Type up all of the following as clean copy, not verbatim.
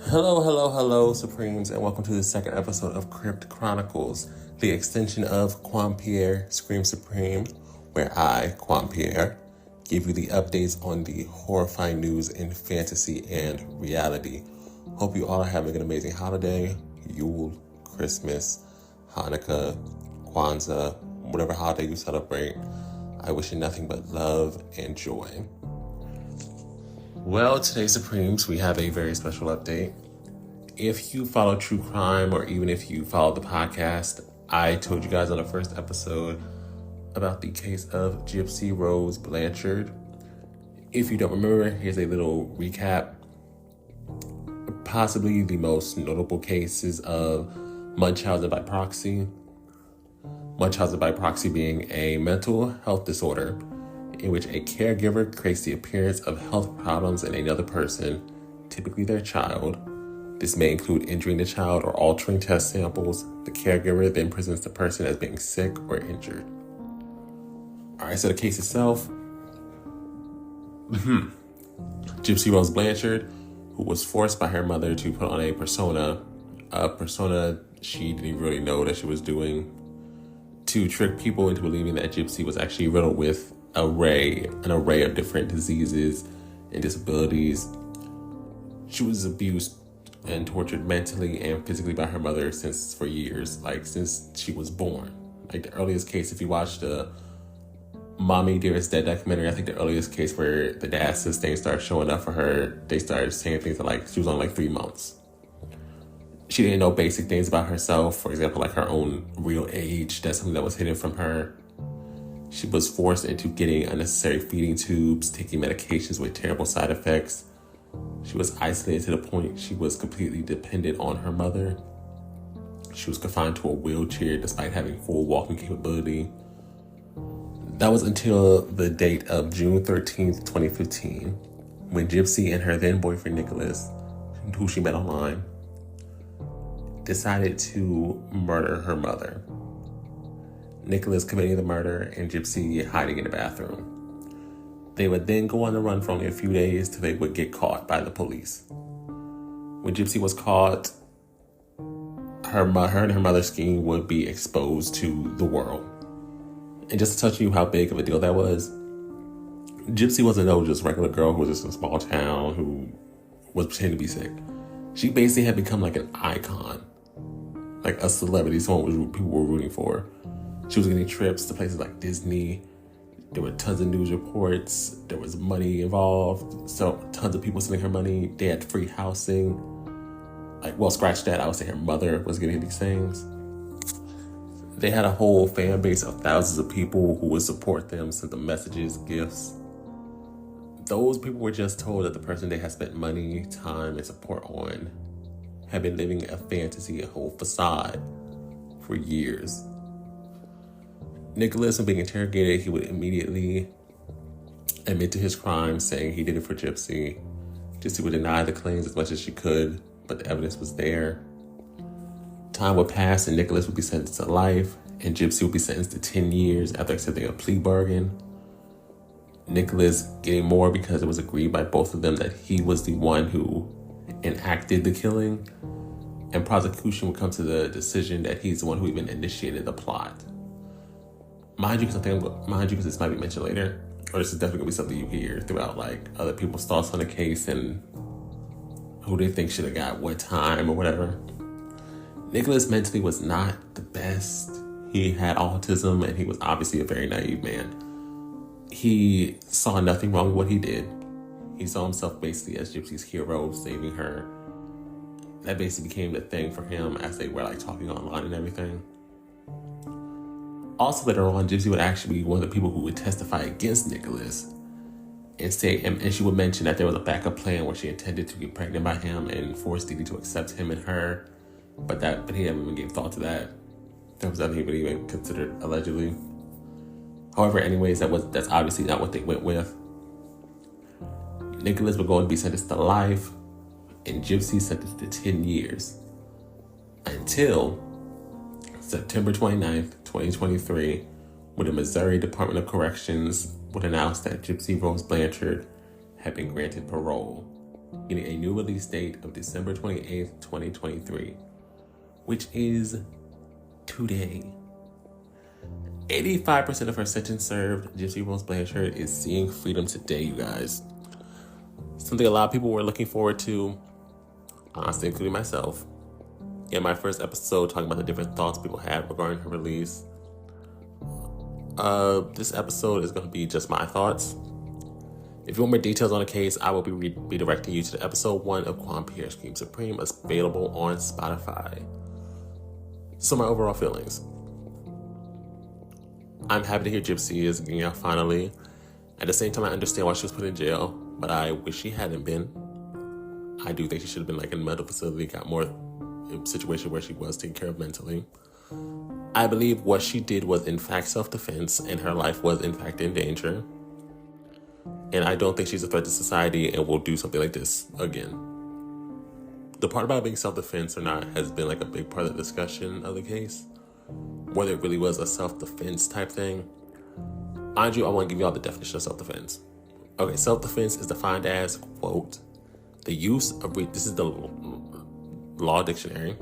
Hello, hello, hello, Supremes, and welcome to the second episode of Crypt Chronicles, the extension of Quan Pierre Scream Supreme, where I, Quan Pierre, give you the updates on the horrifying news in fantasy and reality. Hope you all are having an amazing holiday, Yule, Christmas, Hanukkah, Kwanzaa, whatever holiday you celebrate. I wish you nothing but love and joy. Well, today, Supremes, we have a very special update. If you follow true crime, or even if you follow the podcast, I told you guys on the first episode about the case of Gypsy Rose Blanchard. If you don't remember, here's a little recap. Possibly the most notable cases of Munchausen by proxy. Munchausen by proxy being a mental health disorder in which a caregiver creates the appearance of health problems in another person, typically their child. This may include injuring the child or altering test samples. The caregiver then presents the person as being sick or injured. All right, so the case itself. Gypsy Rose Blanchard, who was forced by her mother to put on a persona she didn't really know that she was doing, to trick people into believing that Gypsy was actually riddled with an array of different diseases and disabilities. She was abused and tortured mentally and physically by her mother for years, since she was born. The earliest case, if you watch the Mommy Dearest Dead documentary, I think the earliest case where the dad says things started showing up for her, they started saying things like she was on 3 months. She didn't know basic things about herself, for example, her own real age. That's something that was hidden from her. She was forced into getting unnecessary feeding tubes, taking medications with terrible side effects. She was isolated to the point she was completely dependent on her mother. She was confined to a wheelchair despite having full walking capability. That was until the date of June 13th, 2015, when Gypsy and her then boyfriend Nicholas, who she met online, decided to murder her mother. Nicholas committing the murder and Gypsy hiding in the bathroom. They would then go on the run for only a few days till they would get caught by the police. When Gypsy was caught, her and her mother's scheme would be exposed to the world. And just to touch on you how big of a deal that was, Gypsy wasn't no just regular girl who was just in a small town who was pretending to be sick. She basically had become an icon, a celebrity, someone people were rooting for. She was getting trips to places like Disney. There were tons of news reports. There was money involved. So tons of people sending her money. They had free housing. Scratch that. I would say her mother was getting these things. They had a whole fan base of thousands of people who would support them, send them messages, gifts. Those people were just told that the person they had spent money, time, and support on had been living a fantasy, a whole facade for years. Nicholas, when being interrogated, he would immediately admit to his crime, saying he did it for Gypsy. Gypsy would deny the claims as much as she could, but the evidence was there. Time would pass and Nicholas would be sentenced to life, and Gypsy would be sentenced to 10 years after accepting a plea bargain. Nicholas getting more because it was agreed by both of them that he was the one who enacted the killing, and prosecution would come to the decision that he's the one who even initiated the plot. Mind you, because this might be mentioned later, or this is definitely going to be something you hear throughout, other people's thoughts on the case and who they think should have got what time or whatever. Nicholas mentally was not the best. He had autism, and he was obviously a very naive man. He saw nothing wrong with what he did. He saw himself basically as Gypsy's hero, saving her. That basically became the thing for him as they were talking online and everything. Also later on, Gypsy would actually be one of the people who would testify against Nicholas and she would mention that there was a backup plan where she intended to get pregnant by him and force Didi to accept him and her, but he never even gave thought to that. That was nothing he would even considered, allegedly. However, anyways, that's obviously not what they went with. Nicholas would go and be sentenced to life, and Gypsy sentenced to 10 years until September 29th, 2023, when the Missouri Department of Corrections would announce that Gypsy Rose Blanchard had been granted parole. getting a new release date of December 28th, 2023, which is today. 85% of her sentence served, Gypsy Rose Blanchard is seeing freedom today, you guys. Something a lot of people were looking forward to, honestly, including myself. In my first episode, talking about the different thoughts people had regarding her release. This episode is going to be just my thoughts. If you want more details on the case, I will be redirecting you to the episode 1 of Quan Pierre Scream Supreme, available on Spotify. So my overall feelings. I'm happy to hear Gypsy is getting out finally. At the same time, I understand why she was put in jail, but I wish she hadn't been. I do think she should have been in a mental facility, got more in a situation where she was taken care of mentally. I believe what she did was in fact self-defense, and her life was in fact in danger. And I don't think she's a threat to society and will do something like this again. The part about being self-defense or not has been a big part of the discussion of the case. Whether it really was a self-defense type thing. Mind you, I want to give you all the definition of self-defense. Okay, self-defense is defined as, quote, the use of, this is the law dictionary,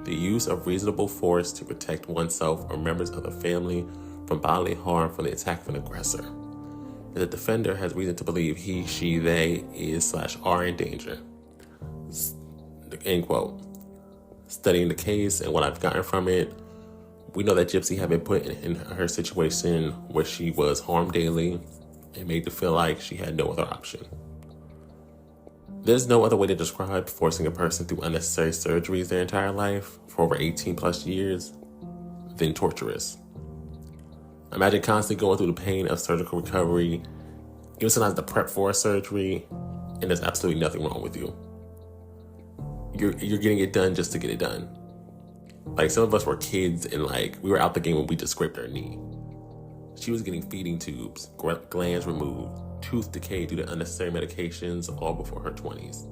the use of reasonable force to protect oneself or members of the family from bodily harm from the attack of an aggressor. And the defender has reason to believe he, she, they is/are in danger. End quote. Studying the case and what I've gotten from it, we know that Gypsy had been put in her situation where she was harmed daily and made to feel like she had no other option. There's no other way to describe forcing a person through unnecessary surgeries their entire life for over 18 plus years than torturous. Imagine constantly going through the pain of surgical recovery, even sometimes the prep for a surgery, and there's absolutely nothing wrong with you. You're getting it done just to get it done. Some of us were kids and we were out the game when we just scraped our knee. She was getting feeding tubes, glands removed, tooth decay due to unnecessary medications, all before her 20s.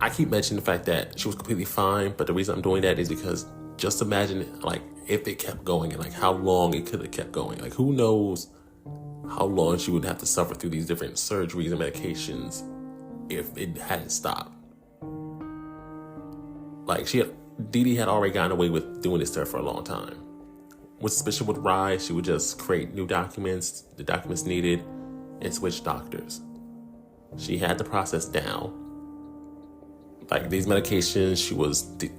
I keep mentioning the fact that she was completely fine, but the reason I'm doing that is because just imagine if it kept going and how long it could have kept going. Who knows how long she would have to suffer through these different surgeries and medications if it hadn't stopped. Dee had already gotten away with doing this to her for a long time. When suspicion would rise, she would just create new documents, the documents needed, and switch doctors. She had the process down. These medications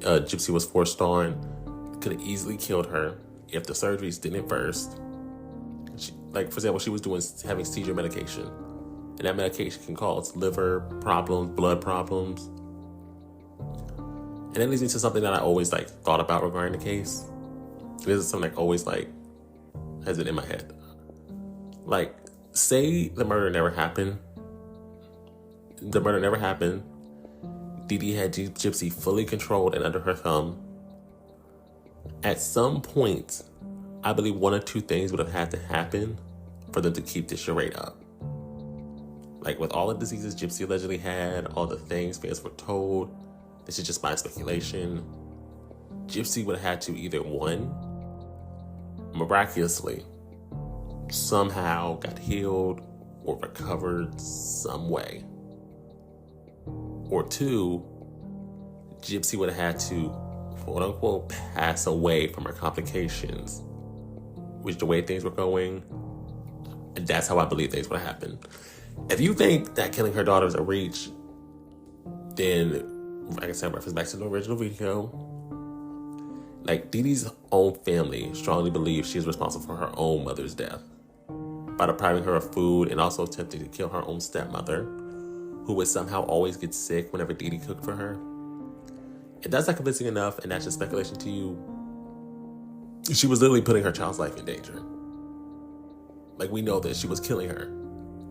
Gypsy was forced on could have easily killed her if the surgeries didn't first. For example, she was having seizure medication, and that medication can cause liver problems, blood problems. And that leads me to something that I always thought about regarding the case. This is something always has it in my head. Say the murder never happened. Dee had Gypsy fully controlled and under her thumb. At some point, I believe one or two things would have had to happen for them to keep this charade up. With all the diseases Gypsy allegedly had, all the things fans were told, this is just my speculation. Gypsy would have had to either, one, miraculously, somehow got healed or recovered some way. Or two, Gypsy would have had to, quote unquote, pass away from her complications, which the way things were going, and that's how I believe things would have happened. If you think that killing her daughter is a reach, then, like I said, reference back to the original video. Dee own family strongly believes she is responsible for her own mother's death by depriving her of food and also attempting to kill her own stepmother, who would somehow always get sick whenever Dee cooked for her. If that's not convincing enough, and that's just speculation to you, she was literally putting her child's life in danger. We know that she was killing her.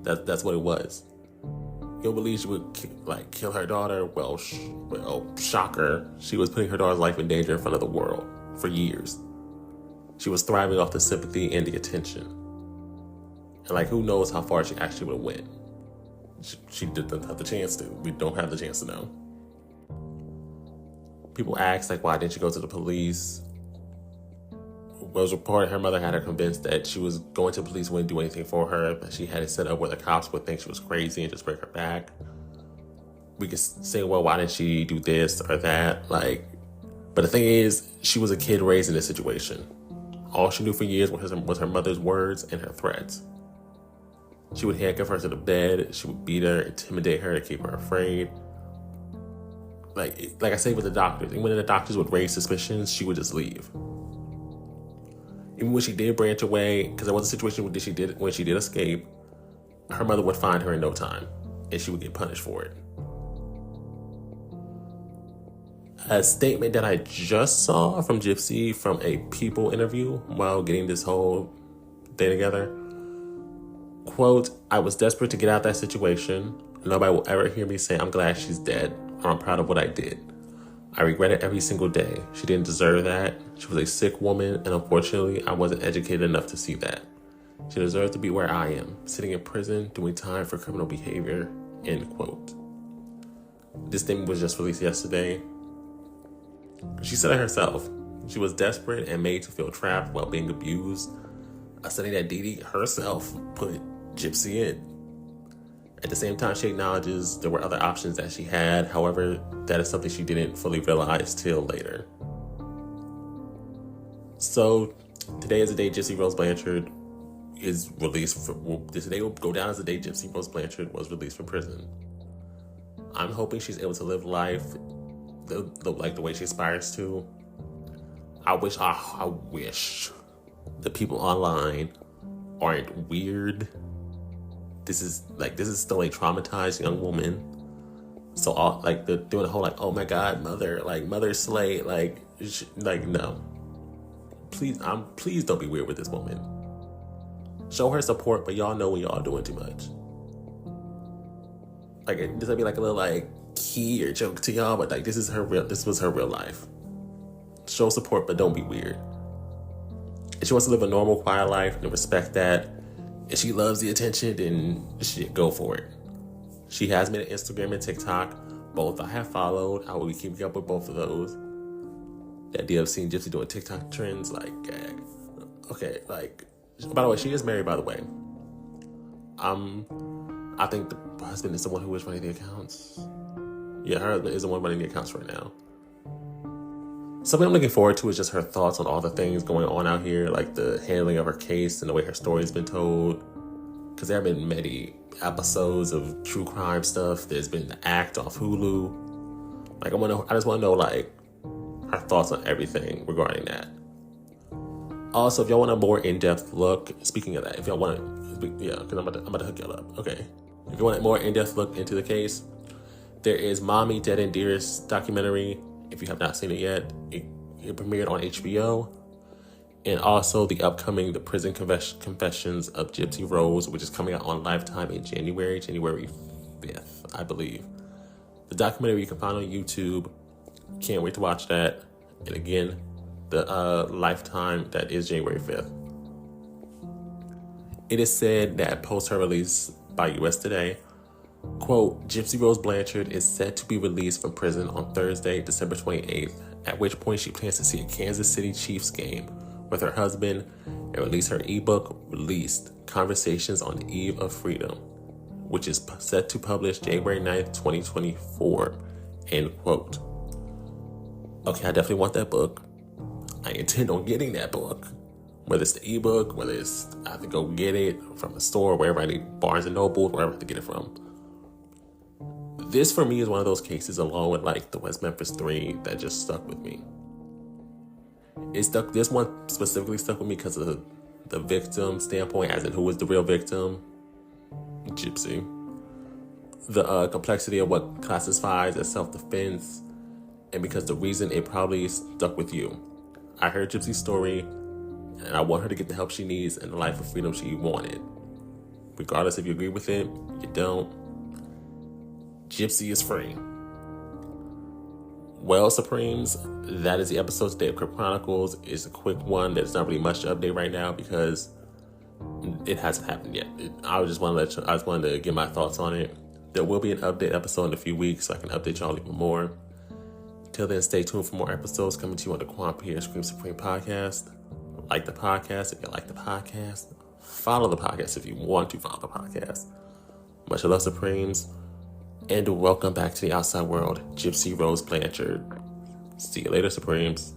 That's what it was. You don't believe she would kill her daughter? Well, shocker. She was putting her daughter's life in danger in front of the world for years. She was thriving off the sympathy and the attention. And who knows how far she actually would have went. She didn't have the chance to. We don't have the chance to know. People ask, why didn't you go to the police? was reported her mother had her convinced that she was going to police wouldn't do anything for her, but she had it set up where the cops would think she was crazy and just break her back. We could say, well, why didn't she do this or that? But the thing is, she was a kid raised in this situation. All she knew for years was her mother's words and her threats. She would handcuff her to the bed. She would beat her, intimidate her to keep her afraid. Like I say with the doctors, even when the doctors would raise suspicions, she would just leave. Even when she did branch away, because there was a situation when she did escape, her mother would find her in no time, and she would get punished for it. A statement that I just saw from Gypsy from a People interview while getting this whole thing together. Quote, "I was desperate to get out of that situation. Nobody will ever hear me say I'm glad she's dead or I'm proud of what I did. I regret it every single day. She didn't deserve that. She was a sick woman, and unfortunately, I wasn't educated enough to see that. She deserved to be where I am, sitting in prison, doing time for criminal behavior." End quote. This statement was just released yesterday. She said it herself. She was desperate and made to feel trapped while being abused. A setting that Dee Dee herself put Gypsy in. At the same time, she acknowledges there were other options that she had. However, that is something she didn't fully realize till later. So, today is the day Gypsy Rose Blanchard is released. Today will go down as the day Gypsy Rose Blanchard was released from prison. I'm hoping she's able to live life the way she aspires to. I wish the people online aren't weird. This is still a traumatized young woman. So they're doing the whole oh my God, mother slay, no. Please don't be weird with this woman. Show her support, but y'all know when y'all doing too much. This would be a little key or joke to y'all, but this was her real life. Show support, but don't be weird. If she wants to live a normal, quiet life and respect that, if she loves the attention, then shit, go for it. She has made an Instagram and TikTok. Both I have followed. I will be keeping up with both of those. The idea of seeing Gypsy doing TikTok trends, gag. Okay, by the way, she is married, by the way. I think the husband is the one who is running the accounts. Yeah, her husband is the one running the accounts right now. Something I'm looking forward to is just her thoughts on all the things going on out here, the handling of her case and the way her story's been told. Because there have been many episodes of true crime stuff. There's been the Act off Hulu. I just want to know, her thoughts on everything regarding that. Also, if y'all want a more in-depth look, speaking of that, if y'all want to, because I'm about to hook y'all up. Okay. If you want a more in-depth look into the case, there is Mommy Dead and Dearest documentary. If you have not seen it yet, it premiered on HBO. And also the upcoming The Prison Confessions of Gypsy Rose, which is coming out on Lifetime in January 5th, I believe. The documentary you can find on YouTube. Can't wait to watch that. And again, the Lifetime, that is January 5th. It is said that post her release by US Today, quote, "Gypsy Rose Blanchard is set to be released from prison on Thursday, December 28th, at which point she plans to see a Kansas City Chiefs game with her husband and release her ebook, Released, Conversations on the Eve of Freedom, which is set to publish January 9th, 2024, end quote. Okay, I definitely want that book. I intend on getting that book. Whether it's the ebook, whether it's I have to go get it from the store, wherever I need, Barnes and Noble, wherever I have to get it from. This for me is one of those cases, along with the West Memphis 3, that just stuck with me. This one specifically stuck with me because of the victim standpoint, as in who was the real victim, Gypsy. The complexity of what classifies as self-defense, and because the reason it probably stuck with you. I heard Gypsy's story, and I want her to get the help she needs and the life of freedom she wanted. Regardless if you agree with it, you don't. Gypsy is free. Well, Supremes, that is the episode today of Crypt Chronicles. It's a quick one. There's not really much to update right now because it hasn't happened yet. I just wanted to get my thoughts on it. There will be an update episode in a few weeks, so I can update y'all even more. Till then, stay tuned for more episodes coming to you on the Quan Pierre Scream Supreme podcast. Like the podcast if you like the podcast. Follow the podcast if you want to follow the podcast. Much love, Supremes. And welcome back to the outside world, Gypsy Rose Blanchard. See you later, Supremes.